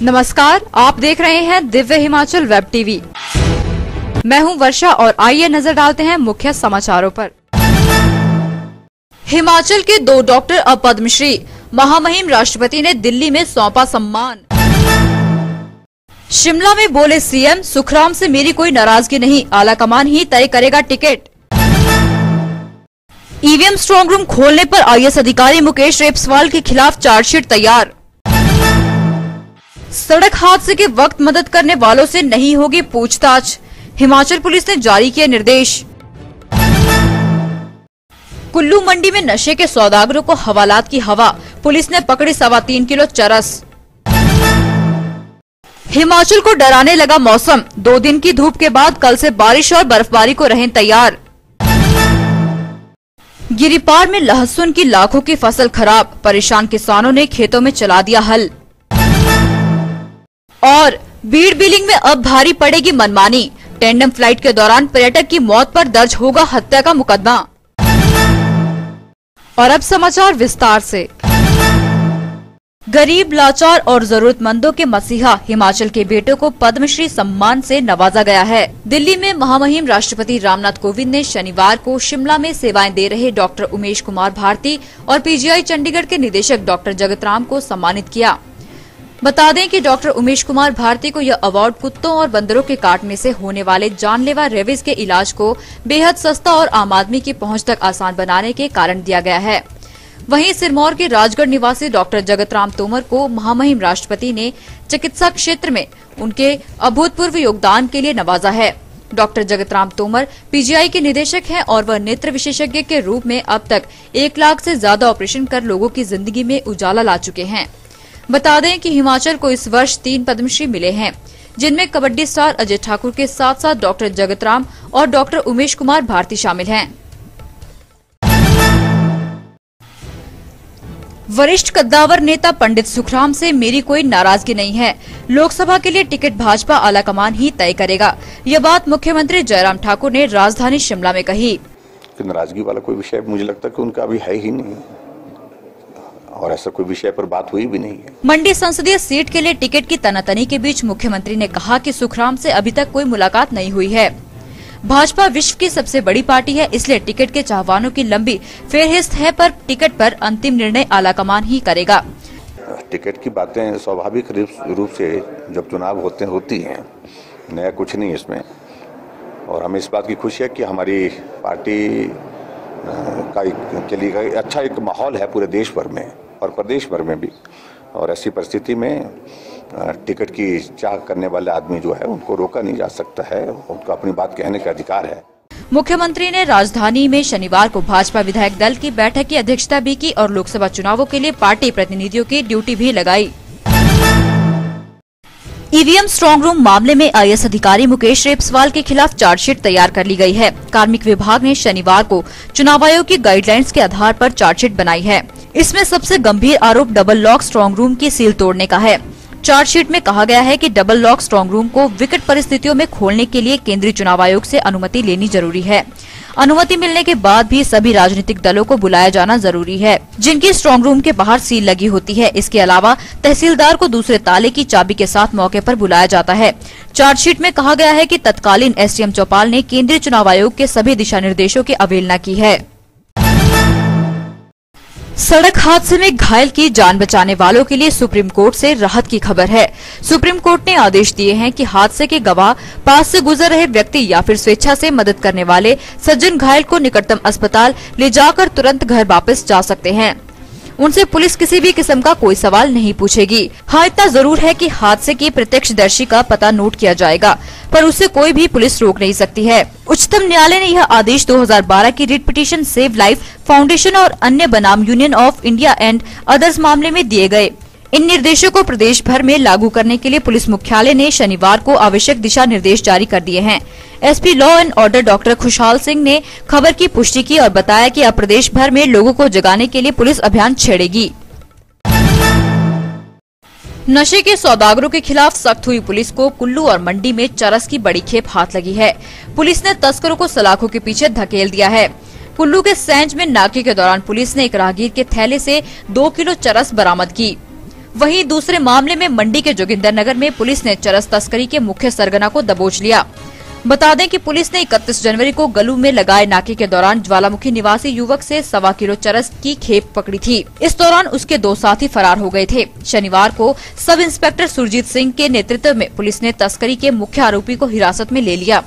नमस्कार, आप देख रहे हैं दिव्य हिमाचल वेब टीवी। मैं हूं वर्षा और आइए नजर डालते हैं मुख्य समाचारों पर। हिमाचल के 2 डॉक्टर अब पद्मश्री, महामहिम राष्ट्रपति ने दिल्ली में सौंपा सम्मान। शिमला में बोले सीएम, सुखराम से मेरी कोई नाराजगी नहीं, आलाकमान ही तय करेगा टिकट। ईवीएम स्ट्रांग रूम खोलने पर आईएएस अधिकारी मुकेश रेपस्वाल के खिलाफ चार्जशीट तैयार। सड़क हादसे के वक्त मदद करने वालों से नहीं होगी पूछताछ, हिमाचल पुलिस ने जारी किए निर्देश। कुल्लू मंडी में नशे के सौदागरों को हवालात की हवा, पुलिस ने पकड़ी 3.25 किलो चरस। हिमाचल को डराने लगा मौसम, 2 दिन की धूप के बाद कल से बारिश और बर्फबारी को रहें तैयार। गिरिपार में लहसुन की लाखों की फसल खराब, परेशान किसानों ने खेतों में चला दिया हल। और बीड़ बिलिंग में अब भारी पड़ेगी मनमानी, टैंडम फ्लाइट के दौरान पर्यटक की मौत पर दर्ज होगा हत्या का मुकदमा। और अब समाचार विस्तार से। गरीब, लाचार और जरूरतमंदों के मसीहा हिमाचल के बेटों को पद्मश्री सम्मान से नवाजा गया है। दिल्ली में महामहिम राष्ट्रपति रामनाथ कोविंद ने शनिवार को शिमला में सेवाएं दे रहे डॉक्टर उमेश कुमार भारती और पीजीआई चंडीगढ़ के निदेशक डॉक्टर जगत राम को सम्मानित किया। बता दें कि डॉक्टर उमेश कुमार भारती को यह अवार्ड कुत्तों और बंदरों के काटने से होने वाले जानलेवा रेबीज के इलाज को बेहद सस्ता और आम आदमी की पहुंच तक आसान बनाने के कारण दिया गया है। वहीं सिरमौर के राजगढ़ निवासी डॉक्टर जगत राम तोमर को महामहिम राष्ट्रपति ने चिकित्सा क्षेत्र में उनके अभूतपूर्व योगदान के लिए नवाजा है। डॉक्टर जगत राम तोमर पीजीआई के निदेशक हैं और वह नेत्र विशेषज्ञ के रूप में अब तक 1 लाख से ज्यादा ऑपरेशन कर लोगों की जिंदगी में उजाला ला चुके हैं। बता दें कि हिमाचल को इस वर्ष 3 पद्मश्री मिले हैं, जिनमें कबड्डी स्टार अजय ठाकुर के साथ साथ डॉक्टर जगत राम और डॉक्टर उमेश कुमार भारती शामिल हैं। वरिष्ठ कद्दावर नेता पंडित सुखराम से मेरी कोई नाराजगी नहीं है, लोकसभा के लिए टिकट भाजपा आलाकमान ही तय करेगा। यह बात मुख्यमंत्री जयराम ठाकुर ने राजधानी शिमला में कही। नाराजगी वाला कोई विषय मुझे लगता है कि उनका अभी है ही नहीं, और ऐसा कोई विषय पर बात हुई भी नहीं है। मंडी संसदीय सीट के लिए टिकट की तनातनी के बीच मुख्यमंत्री ने कहा कि सुखराम से अभी तक कोई मुलाकात नहीं हुई है। भाजपा विश्व की सबसे बड़ी पार्टी है, इसलिए टिकट के चाहवानों की लंबी फेहरिस्त है, पर टिकट पर अंतिम निर्णय आलाकमान ही करेगा। टिकट की बातें स्वाभाविक रूप से जब चुनाव होती हैं, नया कुछ नहीं इसमें। और हमें इस बात की खुशी है कि हमारी पार्टी के लिए अच्छा एक माहौल है पूरे देश भर में और प्रदेश भर में भी। और ऐसी परिस्थिति में टिकट की चाह करने वाले आदमी जो है उनको रोका नहीं जा सकता है, उनको अपनी बात कहने का अधिकार है। मुख्यमंत्री ने राजधानी में शनिवार को भाजपा विधायक दल की बैठक की अध्यक्षता भी की और लोकसभा चुनावों के लिए पार्टी प्रतिनिधियों की ड्यूटी भी लगाई। ईवीएम स्ट्रांग रूम मामले में आईएएस अधिकारी मुकेश रेपस्वाल के खिलाफ चार्जशीट तैयार कर ली गई है। कार्मिक विभाग ने शनिवार को चुनाव आयोग की गाइडलाइंस के आधार पर चार्जशीट बनाई है। इसमें सबसे गंभीर आरोप डबल लॉक स्ट्रांग रूम की सील तोड़ने का है। चार्जशीट में कहा गया है कि डबल लॉक स्ट्रांग रूम को विकट परिस्थितियों में खोलने के लिए केंद्रीय चुनाव आयोग से अनुमति लेनी जरूरी है। अनुमति मिलने के बाद भी सभी राजनीतिक दलों को बुलाया जाना जरूरी है, जिनकी स्ट्रांग रूम के बाहर सील लगी होती है। इसके अलावा तहसीलदार को दूसरे ताले की चाबी के साथ मौके पर बुलाया जाता है। चार्जशीट में कहा गया है कि तत्कालीन एसडीएम चौपाल ने केंद्रीय चुनाव आयोग के सभी दिशा निर्देशों की अवहेलना की है। सड़क हादसे में घायल की जान बचाने वालों के लिए सुप्रीम कोर्ट से राहत की खबर है। सुप्रीम कोर्ट ने आदेश दिए हैं कि हादसे के गवाह, पास से गुजर रहे व्यक्ति या फिर स्वेच्छा से मदद करने वाले सज्जन घायल को निकटतम अस्पताल ले जाकर तुरंत घर वापस जा सकते हैं। उनसे पुलिस किसी भी किस्म का कोई सवाल नहीं पूछेगी। हाँ, इतना जरूर है कि हादसे की प्रत्यक्षदर्शी का पता नोट किया जाएगा, पर उसे कोई भी पुलिस रोक नहीं सकती है। उच्चतम न्यायालय ने यह आदेश 2012 की writ petition save life foundation और अन्य बनाम union of India and others मामले में दिए गए। इन निर्देशों को प्रदेश भर में लागू करने के लिए पुलिस मुख्यालय ने शनिवार को आवश्यक दिशा निर्देश जारी कर दिए हैं। SP law and order doctor खुशहाल सिंह ने खबर की पुष्टि की और बताया कि अब प्रदेश भर में लोगों को जगाने के लिए पुलिस अभियान छेड़ेगी। नशे के सौदागरों के खिलाफ सख्त हुई पुलिस को कुल्लू और मंडी में चरस की बड़ी खेप हाथ लगी है। पुलिस ने तस्करों को सलाखों के पीछे धकेल दिया है। कुल्लू के सैंज में नाके के दौरान पुलिस ने एक राहगीर के थैले से 2 किलो चरस बरामद की। वहीं दूसरे मामले में मंडी के जोगिंदर नगर में पुलिस ने चरस तस्करी के मुख्य सरगना को दबोच लिया। बता दें कि पुलिस ने 31 जनवरी को गलू में लगाए नाके के दौरान ज्वालामुखी निवासी युवक से 1.25 किलो चरस की खेप पकड़ी थी। इस दौरान उसके 2 साथी फरार हो गए थे। शनिवार को सब इंस्पेक्टर सुरजीत सिंह के नेतृत्व में पुलिस ने तस्करी के मुख्य आरोपी को हिरासत में ले लिया।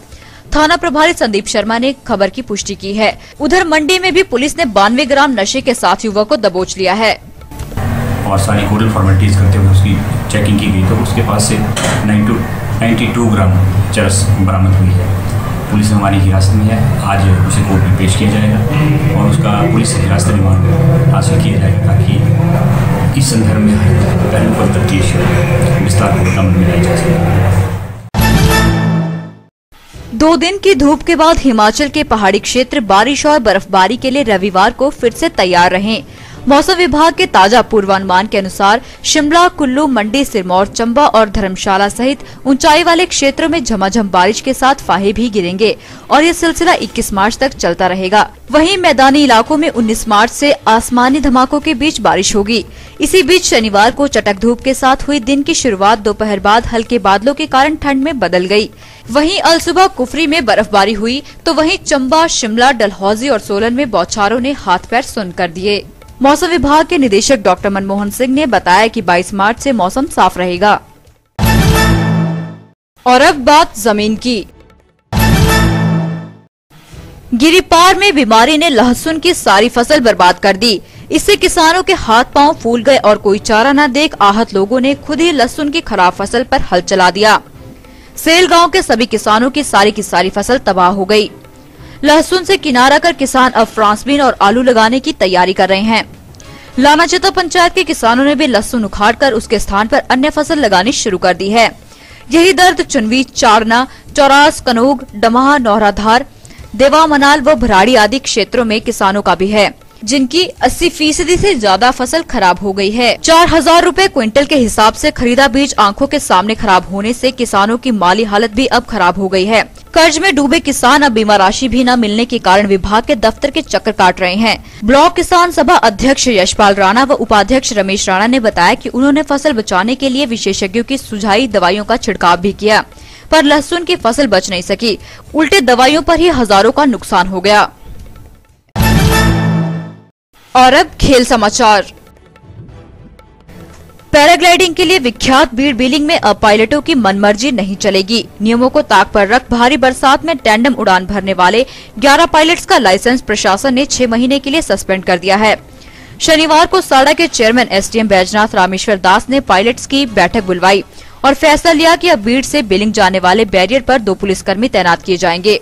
थाना प्रभारी संदीप शर्मा ने खबर की पुष्टि की है। उधर मंडी में भी पुलिस ने 92 ग्राम नशे के साथ युवक को दबोच लिया है और सारी कोरल फॉर्मेलिटीज करते हुए उसकी चेकिंग की गई तो उसके पास से 92 ग्राम चरस बरामद हुई है। पुलिस हमारी हिरासत में है। आज उसे कोर्ट में पेश किया जाएगा और उसका पुलिस से हिरासत रिमांड हासिल किया जाएगा ताकि इस संदर्भ में पहलू पर तफ्तीश विस्तारपूर्वक अमल में लाई जा सके। 2 दिन की धूप के बाद हिमाचल के पहाड़ी क्षेत्र बारिश और बर्फबारी के लिए रविवार को फिर से तैयार रहें। मौसम विभाग के ताजा पूर्वानुमान के अनुसार शिमला, कुल्लू, मंडी, सिरमौर, चंबा और धर्मशाला सहित ऊंचाई वाले क्षेत्रों में झमाझम बारिश के साथ फाहे भी गिरेंगे और यह सिलसिला 21 मार्च तक चलता रहेगा। वहीं मैदानी इलाकों में 19 मार्च से आसमानी धमाकों के बीच बारिश होगी। इसी बीच शनिवार को चटक धूप के साथ हुई दिन की शुरुआत दोपहर बाद हल्के बादलों के कारण ठंड में बदल गई। वहीं अलसुबह कुफरी में बर्फबारी हुई तो वहीं चंबा, शिमला, डलहौजी और सोलन में बौछारों ने हाथ पैर सुन्न कर दिए। मौसम विभाग के निदेशक डॉक्टर मनमोहन सिंह ने बताया कि 22 मार्च से मौसम साफ रहेगा। और अब बात जमीन की। गिरिपार में बीमारी ने लहसुन की सारी फसल बर्बाद कर दी। इससे किसानों के हाथ पांव फूल गए और कोई चारा न देख आहत लोगों ने खुद ही लहसुन की खराब फसल पर हल चला दिया। सेल गांव के सभी किसानों की सारी फसल तबाह हो गई। लहसुन से किनारा कर किसान अब फ्रांसबीन और आलू लगाने की तैयारी कर रहे हैं। लानाचेता पंचायत के किसानों ने भी लहसुन उखाड़कर उसके स्थान पर अन्य फसल लगानी शुरू कर दी है। यही दर्द चुनवी, चारना, चौरास, कनोग, डमाह, नौराधार, देवा, मनाल व भराड़ी आदि क्षेत्रों में किसानों का भी है, जिनकी 80% से ज्यादा फसल खराब हो गई है। 4000 रुपए क्विंटल के हिसाब से खरीदा बीज आंखों के सामने खराब होने से किसानों की माली हालत भी अब खराब हो गई है। कर्ज में डूबे किसान अब बीमा राशि भी न मिलने के कारण विभाग के दफ्तर के चक्कर काट रहे हैं। ब्लॉक किसान सभा अध्यक्ष यशपाल राणा व उपाध्यक्ष रमेश राणा ने बताया कि उन्होंने फसल बचाने के लिए विशेषज्ञों की सुझाई दवाइयों का छिड़काव भी किया, पर लहसुन की फसल बच नहीं सकी। उल्टे दवाइयों पर ही हजारों का नुकसान हो गया। और अब खेल समाचार। पैराग्लाइडिंग के लिए विख्यात बीड़ बिलिंग में अब पायलटों की मनमर्जी नहीं चलेगी। नियमों को ताक पर रख भारी बरसात में टैंडम उड़ान भरने वाले 11 पायलट्स का लाइसेंस प्रशासन ने 6 महीने के लिए सस्पेंड कर दिया है। शनिवार को साड़ा के चेयरमैन एसडीएम बैजनाथ रामेश्वर दास ने पायलट्स की बैठक बुलवाई और फैसला लिया कि अब बीड़ से बिलिंग जाने वाले बैरियर पर 2 पुलिसकर्मी तैनात किए जाएंगे।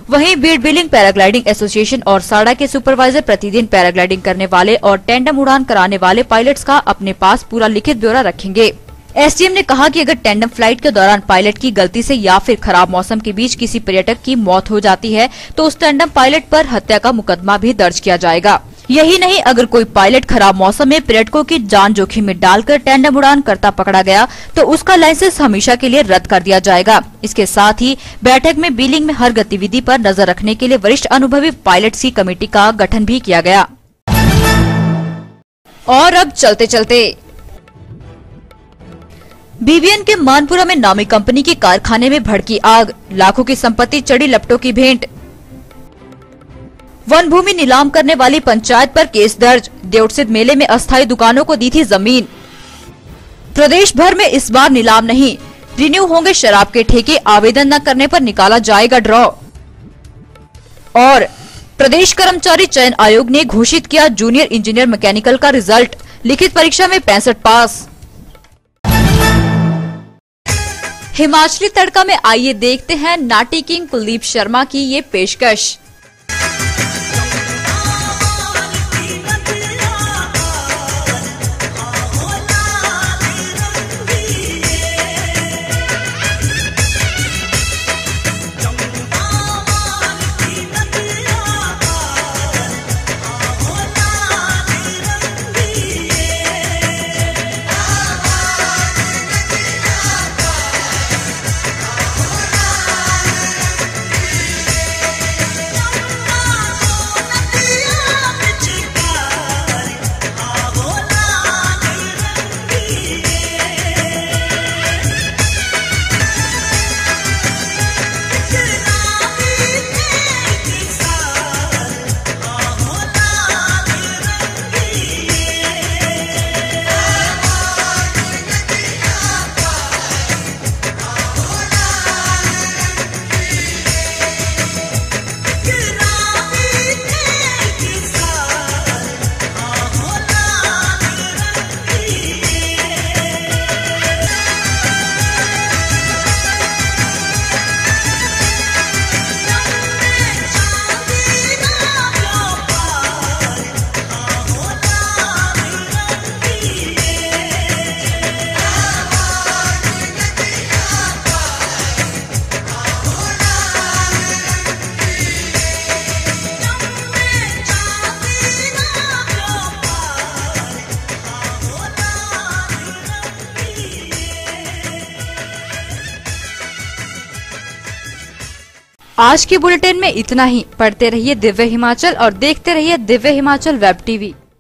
वहीं बीड़ बिलिंग पैराग्लाइडिंग एसोसिएशन और साड़ा के सुपरवाइजर प्रतिदिन पैराग्लाइडिंग करने वाले और टैंडम उड़ान कराने वाले पायलट्स का अपने पास पूरा लिखित ब्यौरा रखेंगे। एसडीएम ने कहा कि अगर टैंडम फ्लाइट के दौरान पायलट की गलती से या फिर खराब मौसम के बीच किसी पर्यटक की मौत हो जाती है तो उस टैंडम पायलट पर हत्या का मुकदमा भी दर्ज किया जाएगा। यही नहीं, अगर कोई पायलट खराब मौसम में पर्यटकों की जान जोखिम में डालकर टैंडम उड़ान करता पकड़ा गया तो उसका लाइसेंस हमेशा के लिए रद्द कर दिया जाएगा। इसके साथ ही बैठक में बिलिंग में हर गतिविधि पर नजर रखने के लिए वरिष्ठ अनुभवी पायलट्स की कमेटी का गठन भी किया गया। और अब चलते चलते बीबीएन के मानपुरा में नामी कंपनी के कारखाने में भड़की आग, लाखों की संपत्ति चढ़ी लपटों की भेंट। वन भूमि नीलाम करने वाली पंचायत पर केस दर्ज, देवसिद्ध मेले में अस्थायी दुकानों को दी थी जमीन। प्रदेश भर में इस बार नीलाम नहीं, रिन्यू होंगे शराब के ठेके, आवेदन न करने पर निकाला जाएगा ड्रॉ। और प्रदेश कर्मचारी चयन आयोग ने घोषित किया जूनियर इंजीनियर मैकेनिकल का रिजल्ट, लिखित परीक्षा में 65 पास। हिमाचली तड़का में आइए देखते हैं नाटी किंग कुलदीप शर्मा की ये पेशकश। आज के बुलेटिन में इतना ही। पढ़ते रहिए दिव्य हिमाचल और देखते रहिए दिव्य हिमाचल वेब टीवी।